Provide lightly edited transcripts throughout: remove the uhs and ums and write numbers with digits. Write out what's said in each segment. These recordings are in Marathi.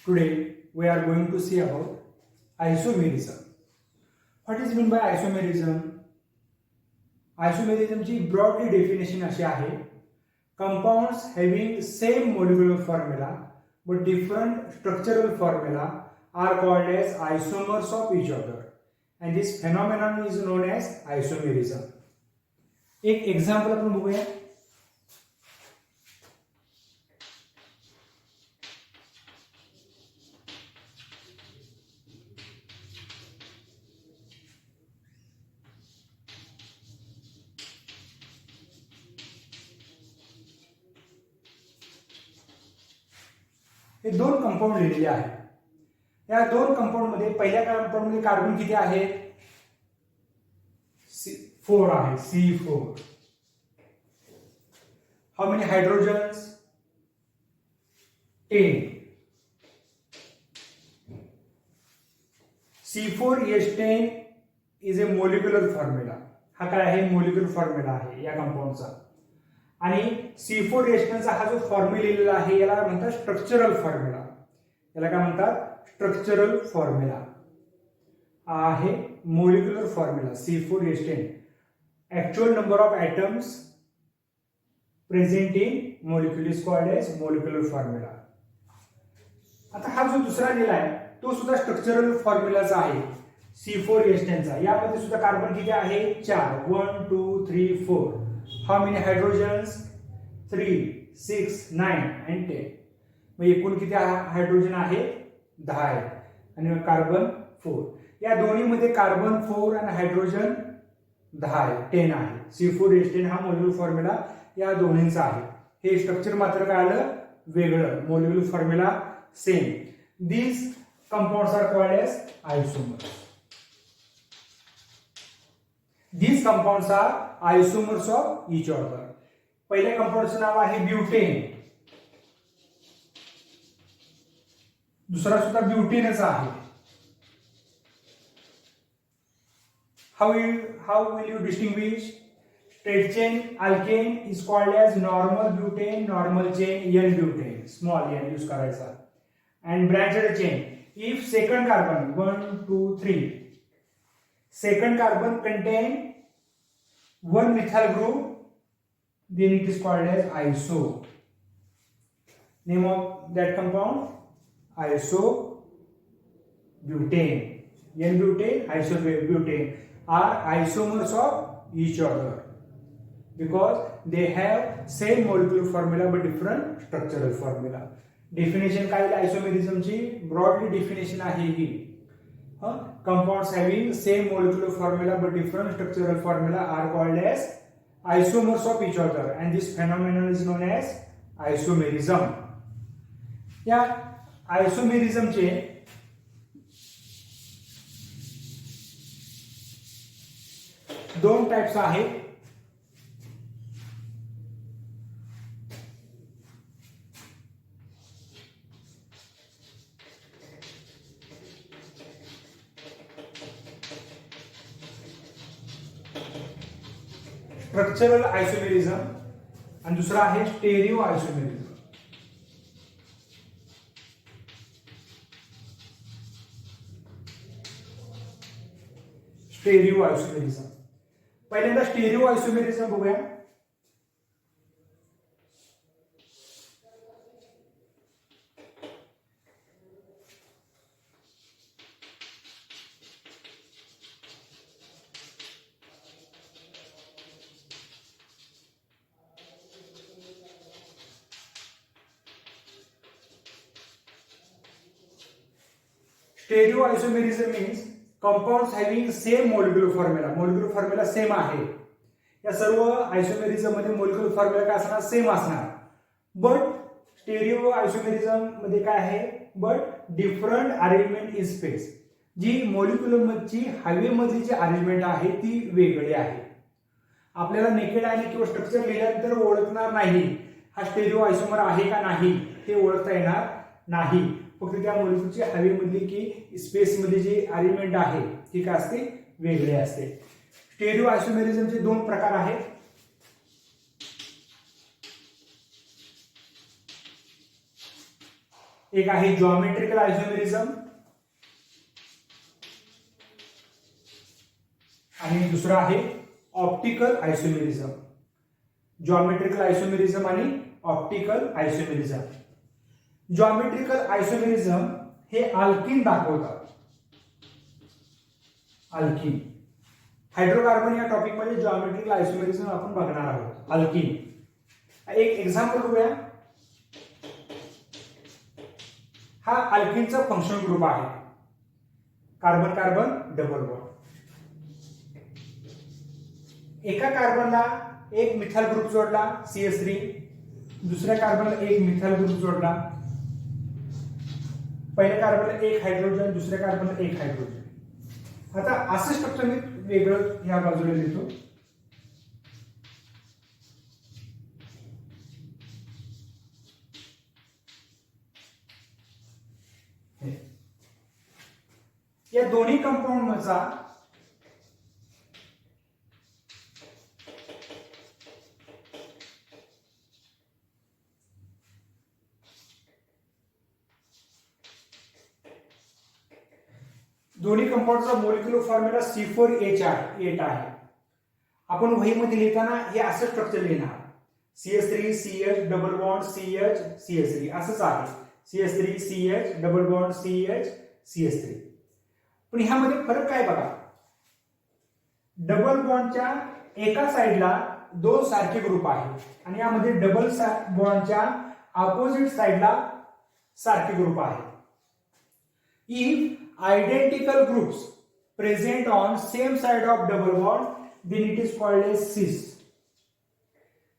Today we are going to see about isomerism. What is meant by isomerism? Isomerismची broadly definition अशी आहे: compounds having same molecular formula but different structural formula are called as isomers of each other, and this phenomenon is known as isomerism. एक एक्झाम्पल आपण बघूया. हे दोन कंपाऊंड लिहिलेले आहेत. या दोन कंपाऊंड मध्ये पहिल्या कंपाऊंड मध्ये कार्बन किती आहे? 4 आहे, C4. How many hydrogens? 10. C4H10 is a molecular formula. हा काय आहे? मोलिक्युलर फॉर्म्युला आहे या कंपाऊंडचा. आणि C4H10 चा हा जो फॉर्म्युला लिहिलेला आहे याला म्हणतात स्ट्रक्चरल फॉर्म्युला. याला काय म्हणतात? स्ट्रक्चरल फॉर्म्युला आहे molecular formula C4H10. Actual number of atoms present in molecule is called as molecular formula. आता हा जो दुसरा लिहिला आहे तो सुद्धा स्ट्रक्चरल फॉर्म्युलाचा आहे C4H10 चा. यामध्ये सुद्धा कार्बन किती आहे? 4. 1 2 3 4. How many hydrogens? 3 6 9 and 10. मग एकूण किती हायड्रोजन आहे? 10 आहे आणि कार्बन 4. या दोन्हीमध्ये कार्बन 4 आणि हायड्रोजन 10 आहे, 10 आहे. C4H10 हा मोलिक्युलर फॉर्म्युला या दोन्हींचा आहे. हे स्ट्रक्चर मात्र काय आलं? वेगळं. Molecular formula same. These compounds are called as isomers. These compounds are isomers of each other. पहिल्या कंपाऊंडचं नाव आहे ब्युटेन. दुसरा सुद्धा ब्युटेनच आहे. How will you distinguish? Straight chain alkane is called as normal butane, normal chain N-butane, small n use करायचा. And branched chain, if second carbon 1 2 3 second carbon contain one methyl group, then it is called as iso. Name of that compound? Isobutane. N-butane, isobutane are isomers of each other because they have same molecular formula but different structural formula. Definition काय आहे आयसोमेरिझमची? ब्रॉडली डेफिनेशन आहे ही. Compounds having same molecular formula but different structural formula are called as isomers of each other, and this phenomenon is known as isomerism. या आयसोमेरिझमचे दोन टाइप्स आहेत. स्ट्रक्चरल आयसोमेरिझम आणि दुसरा आहे स्टेरिओ आयसोमेरिझम. Stereo isomerism. पहिल्यांदा स्टेरिओ आयसोमेरिझम बघूया. Stereo isomerism means compounds having same molecular formula. Molecular formula same आहे. या सर्व आयसोमेरिझम मध्ये मोलिक्युलर फॉर्म्युला काय असणार? सेम असणार. बट स्टेरिओ आयसोमेरिझम मध्ये काय आहे? But different arrangement in space. जी मोलिक्युलर मधची हवेमधली जी अरेंजमेंट आहे ती वेगळी आहे. आपल्याला नेकेड आयन किंवा स्ट्रक्चर लिहिल्यानंतर ओळखणार नाही हा स्टेरिओ आयसोमर आहे का नाही हे ओळखता येणार नाही. फक्त त्या मोलिक्युलची हवेमधली की स्पेसमध्ये जी अरेंजमेंट आहे ती काय असते? वेगळी असते. स्टेरिओ आयसोमेरिझमचे दोन प्रकार आहेत. एक आहे जॉमेट्रिकल आयसोमेरिझम आणि दुसरा आहे ऑप्टिकल आयसोमेरिझम. जॉमेट्रिकल आयसोमेरिझम आणि ऑप्टिकल आयसोमेरिझम. जॉमेट्रिकल आयसोमेरिझम हे अल्किन दाखवतात. अल्किन हायड्रोकार्बन या टॉपिक मध्ये जॉमेट्रिकल आयसोमेरिझम आपण बघणार आहोत. अल्किन एक एक्झाम्पल बघूया. हा अल्किनचा फंक्शनल ग्रुप आहे. Carbon carbon double bond. एका कार्बनला एक मिथाइल ग्रुप जोडला CH3, दुसऱ्या कार्बनला एक मिथाइल ग्रुप जोडला. पहिल्या कार्बनला एक हायड्रोजन, दुसऱ्या कार्बनला एक हायड्रोजन. आता असं स्ट्रक्चर मी वेगळं ह्या बाजूला लिहितो. या दोन्ही कंपाऊंडचा मोलिक्युलर फॉर्म्युला C4H8 आहे. आपण वहीमध्ये लिहिताना हे असं स्ट्रक्चर लिहिणार. CH3 CH double bond CH CH3 असंच आहे. CH3 CH double bond CH CH3. पण ह्यामध्ये फरक काय बघा. डबल बॉन्डच्या एका साइडला दोन सारखे ग्रुप आहेत आणि यामध्ये डबल बॉन्डच्या अपोजिट साइडला सारखे ग्रुप आहेत. If identical groups present on same side of double bond, then it is called as cis.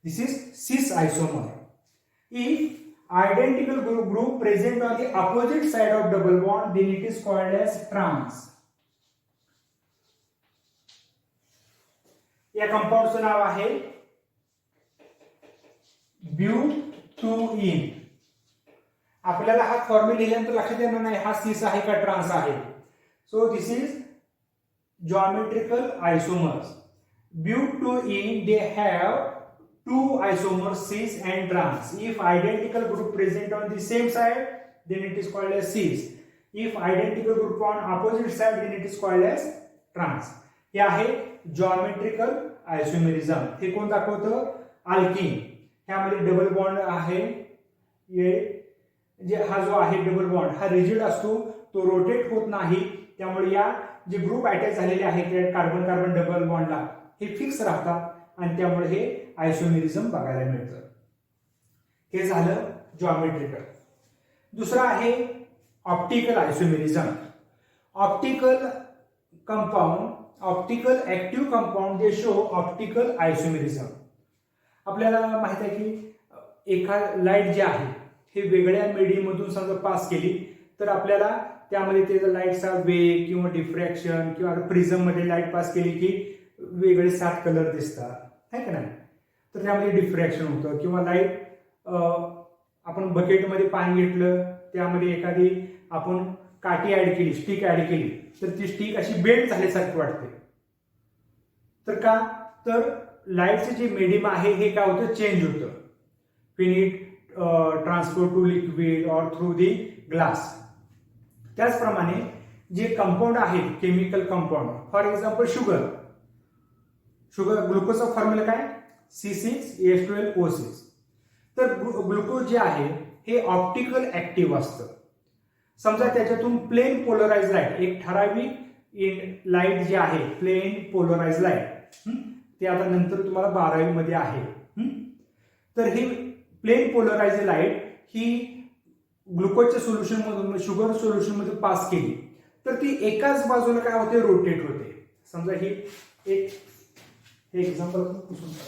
This is cis isomer. If identical group present on the opposite side of double bond, then it is called as trans. या कंपाऊंडचं नाव आहे ब्यूटुईन. आपल्याला हा फॉर्म्युला लिहिल्यानंतर लक्षात येणार नाही हा सिस आहे का ट्रान्स आहे. So this is geometrical isomers. Between they have two isomers cis and trans. If identical group present on the same side, then it is called as cis. If identical group on opposite side, then it is called as trans. हे आहे जॉमेट्रिकल आयसोमेरिझम. हे कोण दाखवतं. अल्किन. ह्यामध्ये डबल बॉन्ड आहे. जे हा जो आहे डबल बॉन्ड हा रिजिड असतो, तो रोटेट होत नाही. त्यामुळे या जे ग्रुप अटॅच झालेले आहेत कार्बन कार्बन डबल बॉन्डला हे फिक्स राहतात आणि त्यामुळे हे आयसोमेरिझम बघायला मिळतं. हे झालं जॉमेट्रिकल. दुसरा आहे optical isomerism. Optical compound, optical active compound दे शो ऑप्टिकल आयसोमेरिझम. आपल्याला माहित आहे की एका लाईट जे आहे हे वेगळ्या मीडियम मधून समजा पास केली तर आपल्याला त्यामध्ये त्याचा लाईटचा वेग किंवा डिफ्रॅक्शन किंवा प्रिझम मध्ये लाईट पास केली की वेगळे 7 कलर दिसतात, है का नाही. तर त्यामध्ये डिफ्रॅक्शन होतं. किंवा लाईट आपण बकेटमध्ये पाणी घेतलं, त्यामध्ये एखादी आपण काठी ऍड केली, स्टिक ऍड केली, तर ती स्टिक अशी बेंड झाल्यासारखी वाटते. तर का तर लाईटचं जे मीडियम आहे हे काय होतं, चेंज होतं. when it transfer to liquid or through the glass. त्याचप्रमाणे जे कंपाऊंड आहेत chemical compound, for example sugar ग्लुकोजचा फॉर्म्युला काय C6H12O6. तर ग्लुकोज जे आहे हे ऑप्टिकल ऍक्टिव्ह असतं. समजा त्याच्यातून प्लेन पोलराइज लाईट, एक ठराविक लाईट जे आहे प्लेन पोलराइज लाईट, ते आता नंतर तुम्हाला 12वी मध्ये आहे. तर ही प्लेन पोलराइज लाईट ही ग्लुकोजच्या सोल्युशन मधून शुगर सोल्युशन मध्ये पास केली तर ती एकाच बाजूला काय होते, रोटेट होते. समजा ही एक एक्झाम्पल पुसून टाक.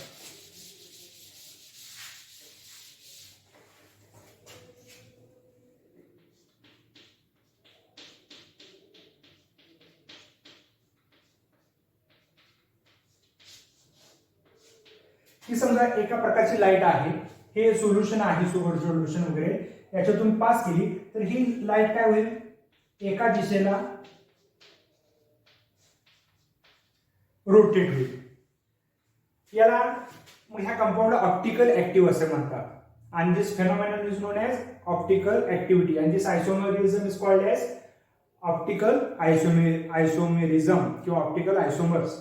ही समजा एका प्रकारची लाईट आहे, हे सोल्युशन आहे शुगर सोल्युशन वगैरे, याच्यातून पास केली तर ही लाईट काय होईल, एका दिशेला रोटेट होईल. याला ह्या कंपाऊंड ऑप्टिकल ऍक्टिव्ह असे म्हणतात. and this phenomenon is known as optical activity, and this isomerism is called as optical isomerism किंवा ऑप्टिकल आयसोमर्स.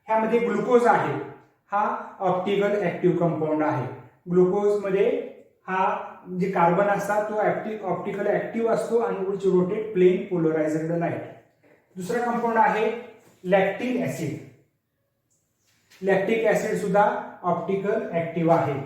ह्यामध्ये ग्लुकोज आहे हा ऑप्टिकल ऍक्टिव्ह कंपाऊंड आहे. ग्लुकोज मध्ये हा जे कार्बन असतात तो ऑप्टिकल ऍक्टिव्ह असतो आणि विच रोटेट प्लेन पोलरायझर्ड लाईट. दुसरा कंपाऊंड आहे लॅक्टिक ऍसिड. लॅक्टिक ऍसिड सुद्धा ऑप्टिकल ऍक्टिव्ह आहे.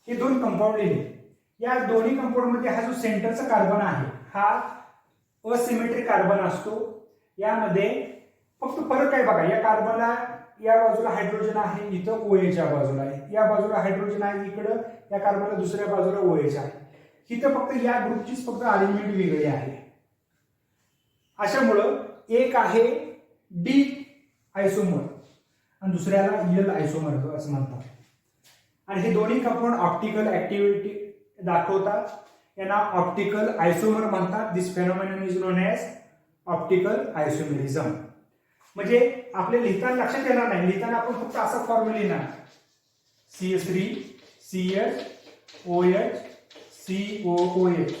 हे दोन कंपाऊंड लिहिले. या दोन्ही कंपाऊंड मध्ये हा जो सेंटरचा कार्बन आहे हा असिमेट्रिक कार्बन असतो. यामध्ये फक्त फरक आहे बघा, या कार्बनला या बाजूला हायड्रोजन आहे, इथं OH च्या बाजूला आहे, या बाजूला हायड्रोजन आहे, इकडं या कार्बनला दुसऱ्या बाजूला OH आहे. इथं फक्त या ग्रुपचीच फक्त अरेंजमेंट वेगळी आहे. अशामुळं एक आहे डी आयसोमर आणि दुसऱ्याला एल आयसोमर असं म्हणतात. आणि हे दोन्ही कंपाऊंड ऑप्टिकल ऍक्टिव्हिटी दाखवतात. यांना ऑप्टिकल आयसोमर म्हणतात. This phenomenon is known as optical isomerism. म्हणजे आपल्या लिहिताना लक्षात येणार नाही, लिहिताना आपण फक्त असा फॉर्म्युला लिहिणार CH3 CH OH COOH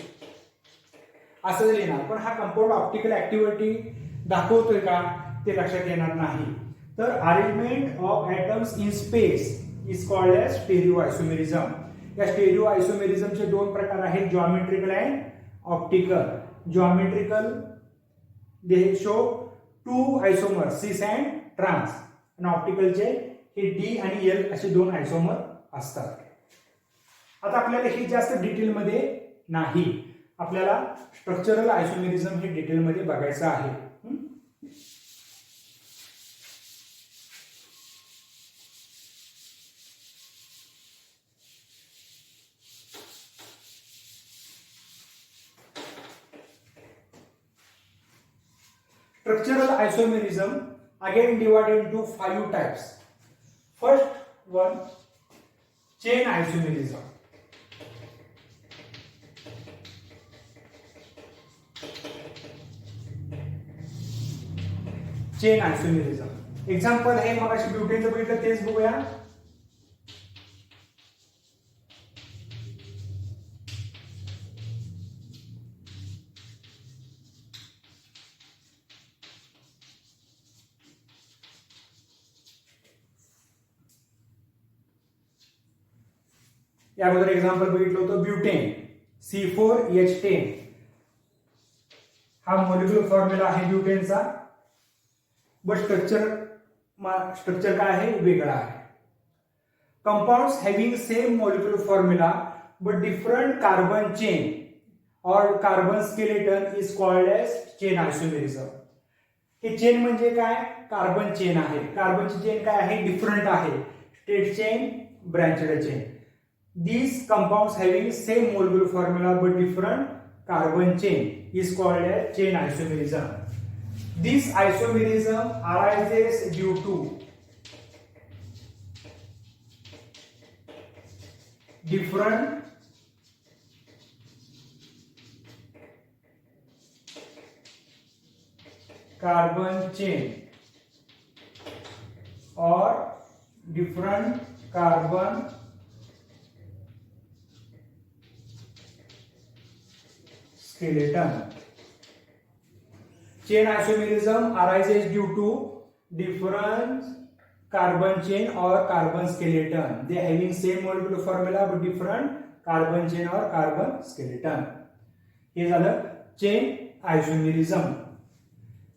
असं लिहिणार. पण हा कंपाऊंड ऑप्टिकल ऍक्टिव्हिटी दाखवतोय का ते लक्षात येणार नाही. तर arrangement of atoms in space is called as stereoisomerism. या स्टेरिओआयसोमेरिझमचे दोन प्रकार आहेत, geometrical and optical. Geometrical they show two isomer cis and trans, आणि ऑप्टिकलचे हे डी आणि एल असे दोन आयसोमर असतात. आता आपल्याला हे जास्त डिटेलमध्ये नाही, आपल्याला स्ट्रक्चरल आयसोमेरिझम हे डिटेलमध्ये बघायचं आहे. Structural isomerism again divided into 5 types. First one, chain isomerism. Chain isomerism. Example है मगाशी ब्युटेनचं बघितलं तेच बघूया. या अगोदर एक्झाम्पल बघितलं होतं ब्युटेन C4H10. हा मॉलिक्युलर फॉर्म्युला आहे ब्युटेनचा, बट स्ट्रक्चर काय आहे वेगळा आहे. Compounds having same molecular formula but different carbon chain or carbon skeleton is called as chain isomerism. हे चेन म्हणजे काय, कार्बन चेन आहे. कार्बनची चेन काय आहे, डिफरंट आहे, straight chain, branched chain. These compounds having same molecular formula but different carbon chain is called as chain isomerism. This isomerism arises due to different carbon chain or different carbon skeleton. Chain isomerism arises due to different carbon chain or carbon skeleton. They having same molecular formula but different carbon chain or carbon skeleton. हे झालं चेन आयसोमेरिझम.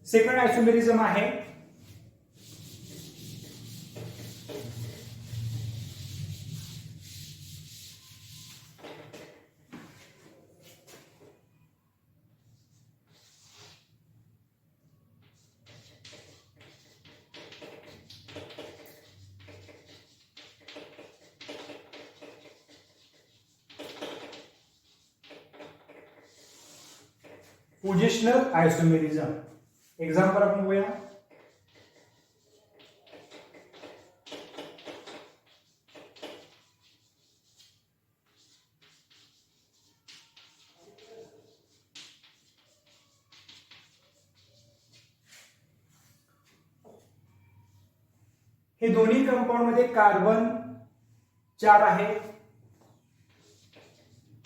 सेकंड आयसोमेरिझम आहे पोझिशनल आयसोमेरिझम. एक्झाम्पल आपण बघूया. हे दोन्ही कंपाऊंड मध्ये कार्बन 4 आहे,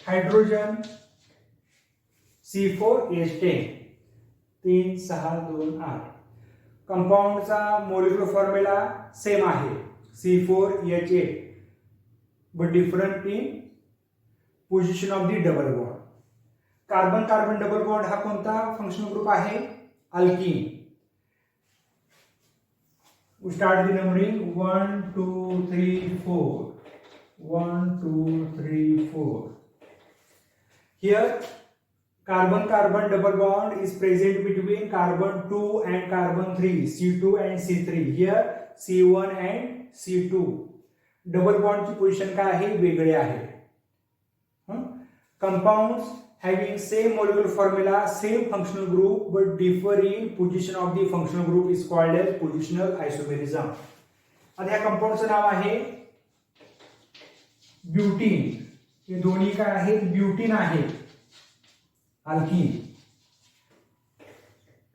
हायड्रोजन C4H10 3 6 2 8. कंपाऊंडचा मॉलिक्युलर फॉर्म्युला सेम आहे C4H8 but different in position of the double bond. Carbon carbon double bond हा कोणता फंक्शनल ग्रुप आहे? Alkene. We start the numbering 1 2 3 4 1 2 3 4. Here carbon carbon double bond is present between carbon 2 and carbon 3, C2 and C3. Here C1 and C2. Double bond ची पोझिशन काय आहे? वेगळे आहे. Compounds having same molecular formula, same functional group but differ in position of the functional group is called as positional isomerism. आता या कंपाउंडचं नाव आहे ब्युटीन. हे दोन्ही काय आहेत? ब्युटीन आहे, अल्कीन.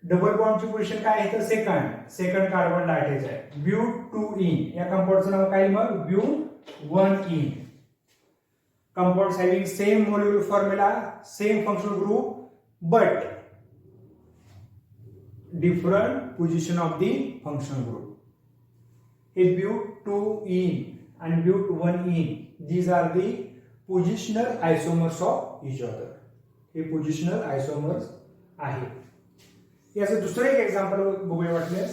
डबल बॉन्डची पोझिशन काय आहे? तर सेकंड कार्बनला अटॅच आहे. ब्यूट-2-इन या कंपाउंडचं नाव काय मग? ब्यूट-1-इन. Compounds having same molecular formula, same functional group, but different position of the functional group. A but2-ene and but1-ene, these are the positional isomers of each other. हे positional isomers आहे. याचं दुसरं एक एक्झाम्पल बघूया वाटल्यास.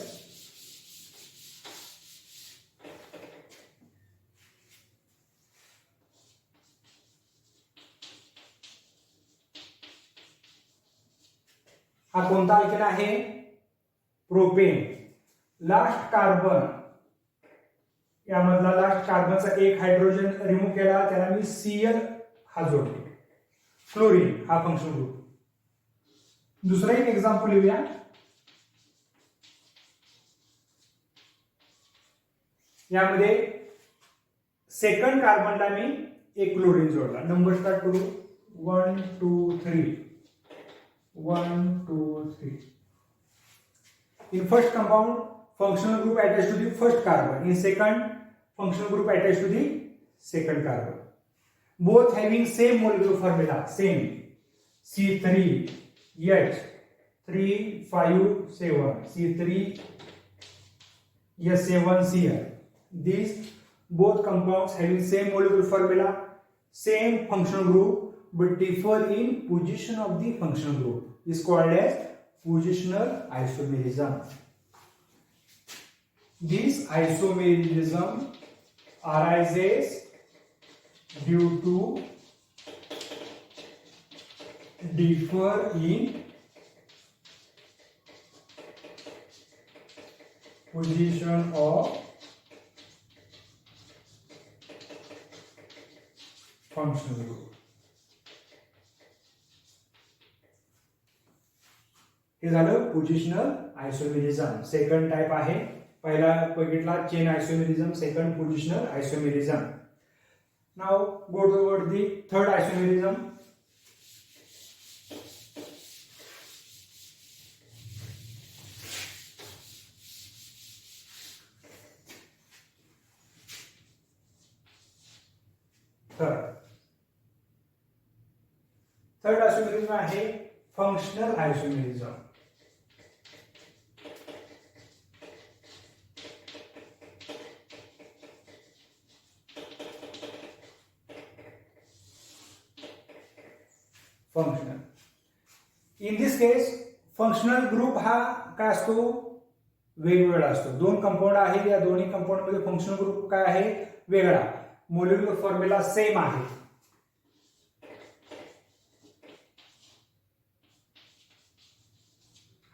हा कोणता अल्केन आहे? प्रोपेन. लास्ट कार्बन, यामधला लास्ट कार्बनचा एक हायड्रोजन रिमूव्ह केला, त्याला मी Cl हा जोडले. क्लोरीन हा फंक्शनल ग्रुप. दुसरा एक एक्झाम्पल लिहूया. यामध्ये सेकंड कार्बनला मी एक क्लोरीन जोडला. नंबर स्टार्ट करू. 1 2 3 1 2 3. In first compound, functional group attached to the first carbon. In second, functional group attached to the second carbon. Both having same molecular formula, same. C3H 3 5 7 C3H7Cl. These both compounds having same molecular formula, same functional group, but differ in position of the functional group is called as positional isomerism. This isomerism arises due to differ in position of functional group. हे झालं पोझिशनल आयसोमेरिझम. सेकंड टाइप आहे. पहिला बघितला chain isomerism, second positional isomerism. Now go toward the third isomerism. Third isomerism आहे functional isomerism. Functional in this case functional group हा काय असतो? वेगवेगळा असतो. दोन कंपाऊंड आहेत, या दोन्ही कंपाऊंड मध्ये फंक्शनल ग्रुप काय आहे? वेगळा. मोलिक्युलर फॉर्म्युला सेम आहे.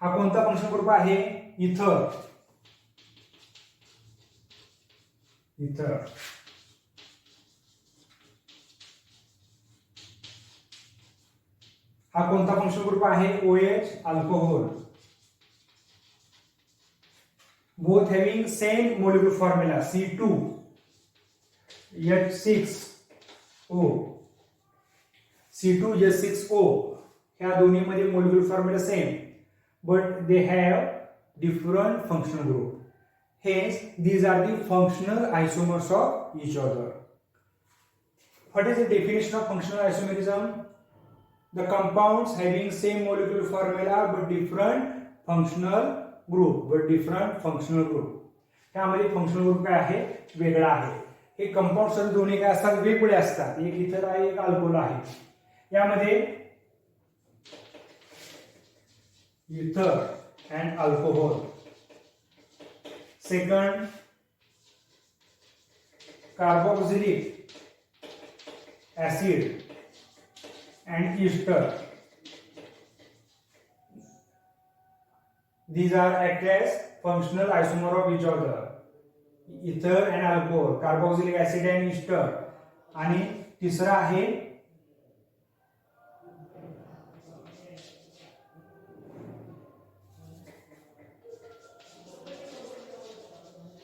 हा कोणता फंक्शनल ग्रुप आहे? इथर. इथर. हा कोणता फंक्शनल ग्रुप आहे? OH alcohol. both having same molecular formula C2H6O. C2H6O ह्या दोन्हीमध्ये molecular formula same, but they have different functional group. Hence, these are the functional isomers of each other. What is the definition of functional isomerism? The compounds having same molecular formula but different functional group. त्यामध्ये फंक्शनल ग्रुप काय आहे? वेगळा आहे. हे कंपाऊंड सर दोन्ही काय असतात? वेगवेगळे असतात. एक इथर आहे, एक अल्कोहोल आहे. यामध्ये इथर and alcohol. Second carboxylic acid and ester. These are act as functional isomer of each other. Ether and alcohol, carboxylic acid and ester. आणि तिसरा आहे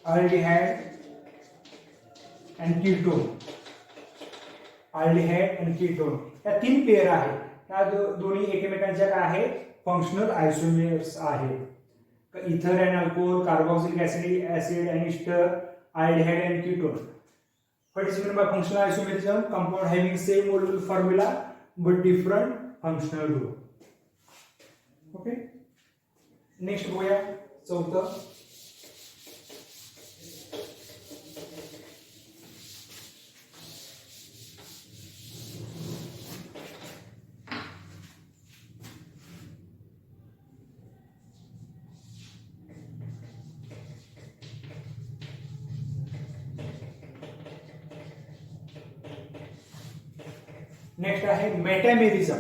aldehyde and ketone. अल्डिहाइड आणि कीटोन या तीन पेअर आहेत. या दोन्ही एकमेकांच्या काय आहेत? फंक्शनल आयसोमर्स आहेत. Ether and alcohol, carboxylic acid and ester, aldehyde and ketone. What is mean by functional isomerism? Compound having same molecular formula but different functional group. Okay, next बघूया चौथं. नेक्स्ट आहे मेटॅमेरिझम.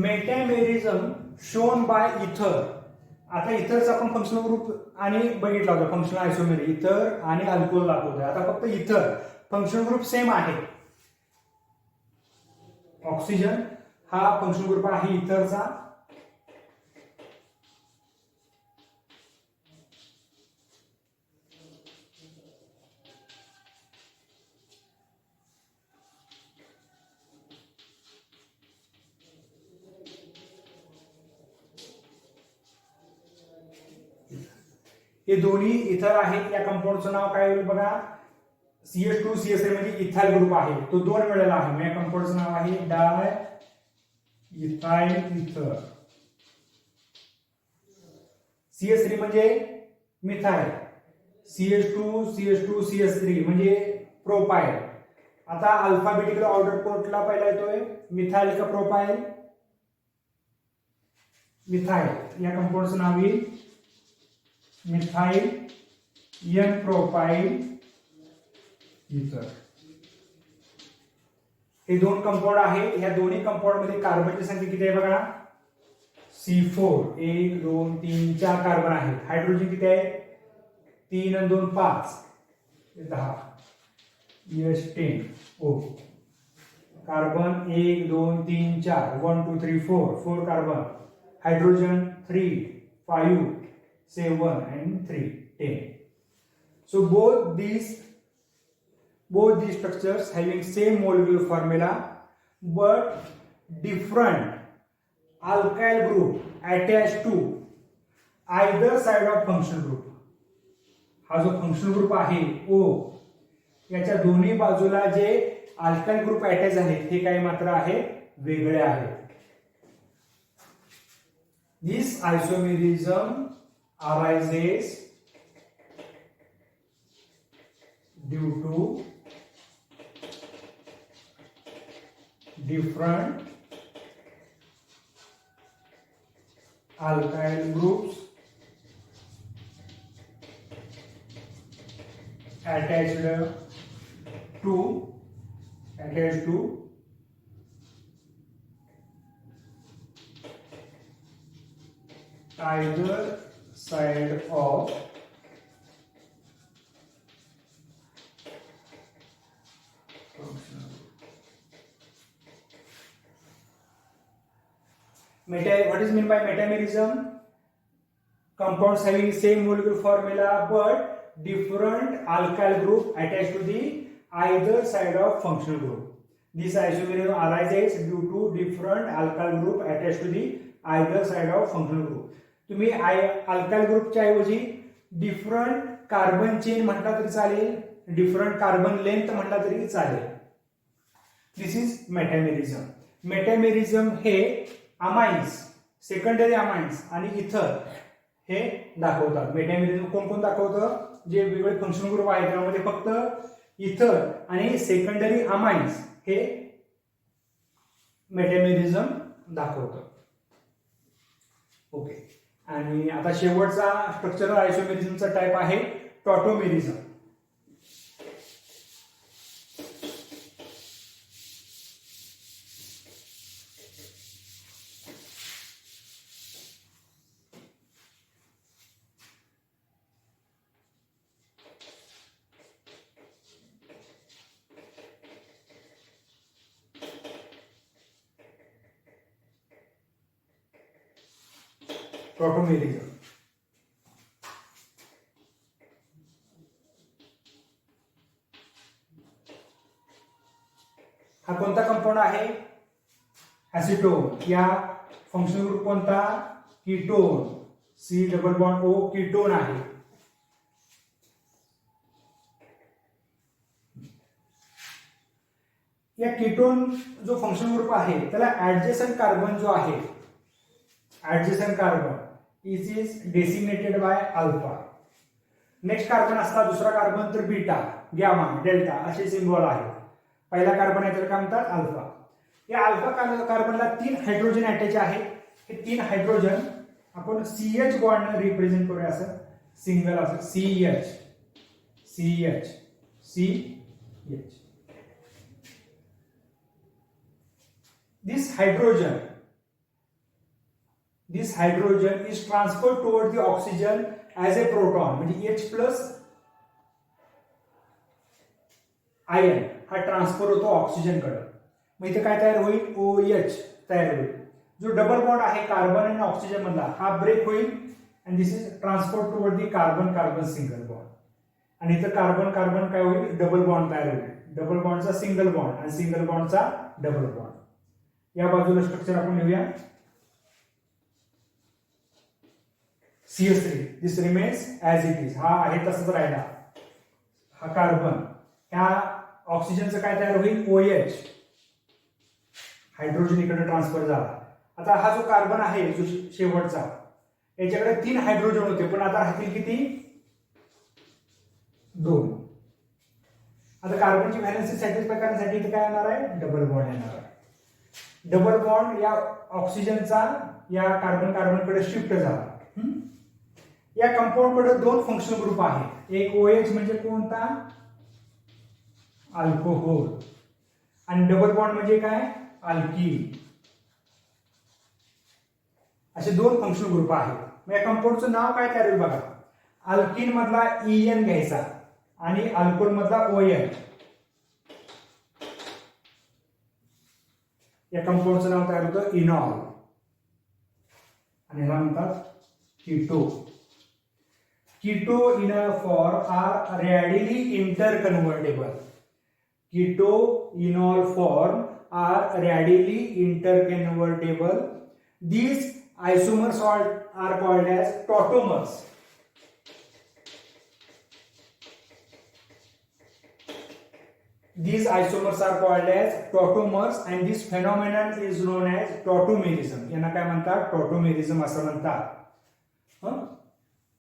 मेटॅमेरिझम शोन बाय इथर. आता इथरचा आपण फंक्शनल ग्रुप आणि बघितला होता फंक्शनल आयसोमेर, इथर आणि अल्कोहोल दाखवतोय. आता फक्त इथर फंक्शनल ग्रुप सेम आहे. ऑक्सिजन हा फंक्शनल ग्रुप आहे इथरचा. हे दोन्ही इथर आहेत. या कंपाऊंडचं नाव काय होईल बघा? CH2 CH3 म्हणजे इथाइल ग्रुप आहे. तो दोन वेळेला आहे. मग या कंपाऊंडचं नाव आहे डाय इथाइल इथर. CH3 म्हणजे मिथाइल. CH2 CH2 CH3 म्हणजे प्रोपाइल. आता अल्फाबेटिकल ऑर्डर कोणला पहिला येतोय? मिथाइल का प्रोपाइल? मिथाइल. या कंपाऊंडचं नाव येईल मिथाइल एन प्रोपाइल इथर. हे दोन कंपाऊंड आहे. या दोन्ही कंपाऊंड मध्ये कार्बनची संख्या किती आहे बघा? C4 1 2 3 4 कार्बन आहेत. हायड्रोजन किती आहे? 3 आणि 2 5 10 H10O. Carbon 1 2 3 4 1 2 3 4 carbon. Hydrogen 3 5 7 and 3 10. So both these structures having same molecular formula but different alkyl group attached to either side of functional group. हा जो फंक्शनल ग्रुप आहे O, याच्या दोन्ही बाजूला जे अल्काइल ग्रुप अटॅच आहेत हे काही मात्र आहे वेगळे आहेत. This isomerism arises due to different alkyl groups attached to either side of what is meant by metamerism? compounds having same molecular formula but different alkyl group attached to the either side of functional group. This isomerism arises due to different alkyl group attached to the either side of functional group. तुम्ही अल्काइल ग्रुपच्या ऐवजी डिफरंट कार्बन चेन म्हटला तरी चालेल, डिफरंट कार्बन लेंथ म्हटला तरी चालेल. दिस इज मेटामेरिझम. मेटामेरिझम हे अमाइन्स, सेकंडरी अमाइन्स आणि इथर हे दाखवतात. मेटामेरिझम कोण कोण दाखवतं? जे वेगवेगळे फंक्शनल ग्रुप आहेत त्यामध्ये फक्त इथर आणि सेकंडरी अमाइन्स हे मेटामेरिझम दाखवतं. ओके. आणि आता शेवटचा स्ट्रक्चरल आयसोमेरिझमचा टाइप आहे टॉटोमेरिझम. टॉटोमेरिझम हा कोणता कंपाऊंड आहे? ऍसिटोन. या फंक्शनल ग्रुप कोणता? Ketone. C double bond O ketone आहे. या कीटोन जो फंक्शनल ग्रुप आहे त्याला ऍडजेसंट कार्बन जो आहे, adjacent carbon is designated by alpha. Next carbon असता दुसरा कार्बन तर बीटा, गॅमा, डेल्टा असे सिंबल आहेत. पहिला कार्बन आहे त्याला काय म्हणतात? अल्फा. या अल्फा कार्बनला 3 हायड्रोजन अटॅच आहेत. हे 3 हायड्रोजन आपण CH बॉन्ड रिप्रेझेंट करूया. असं सिंगल असं CH CH CH. This hydrogen is transferred toward the oxygen as a proton. म्हणजे H प्लस आयन हा ट्रान्सफर होतो ऑक्सिजन कडे. मग इथे काय तयार होईल? OH तयार होईल. जो डबल बॉन्ड आहे कार्बन आणि ऑक्सिजन मधला हा ब्रेक होईल आणि this is transfer toward the carbon carbon single bond. आणि इथं कार्बन कार्बन काय होईल? डबल बॉन्ड तयार होईल. डबल बॉन्डचा सिंगल बॉन्ड आणि सिंगल बॉन्डचा डबल बॉन्ड. या बाजूला स्ट्रक्चर आपण लिहूया. CH3 this remains as it is. हा आहे तसंच राहिला. हा कार्बन, ह्या ऑक्सिजनचं काय तयार होईल? OH. हायड्रोजन इकडे ट्रान्सफर झाला. आता हा जो कार्बन आहे जो शेवटचा, याच्याकडे 3 हायड्रोजन होते पण आता राहतील किती? 2. आता कार्बनची व्हॅलेन्सी सॅटिस्फाय करण्यासाठी इथे काय येणार आहे? डबल बॉन्ड येणार आहे. डबल बॉन्ड या ऑक्सिजनचा या कार्बन कार्बनकडे शिफ्ट झाला. या कंपाऊंड मध्ये 2 फंक्शनल ग्रुप आहेत. एक OH म्हणजे कोणता? अल्कोहोल. आणि डबल बॉन्ड म्हणजे काय? अल्कीन. असे 2 फंक्शनल ग्रुप आहेत. मग या कंपाऊंडचं नाव काय तयार होईल बघा. अल्कीन मधला EN घ्यायचा आणि अल्कोहोल मधला ON. या कंपाऊंडचं नाव तयार होतं इनॉल आणि ह्याला म्हणतात Ketto. Keto in a form are readily interconvertible. Keto in all form are readily interconvertible. These isomers are called as tautomers. These isomers are called as tautomers and this phenomenon is known as tautomerism. यांना काय म्हणतात? टॉटोमेरिझम असं म्हणतात.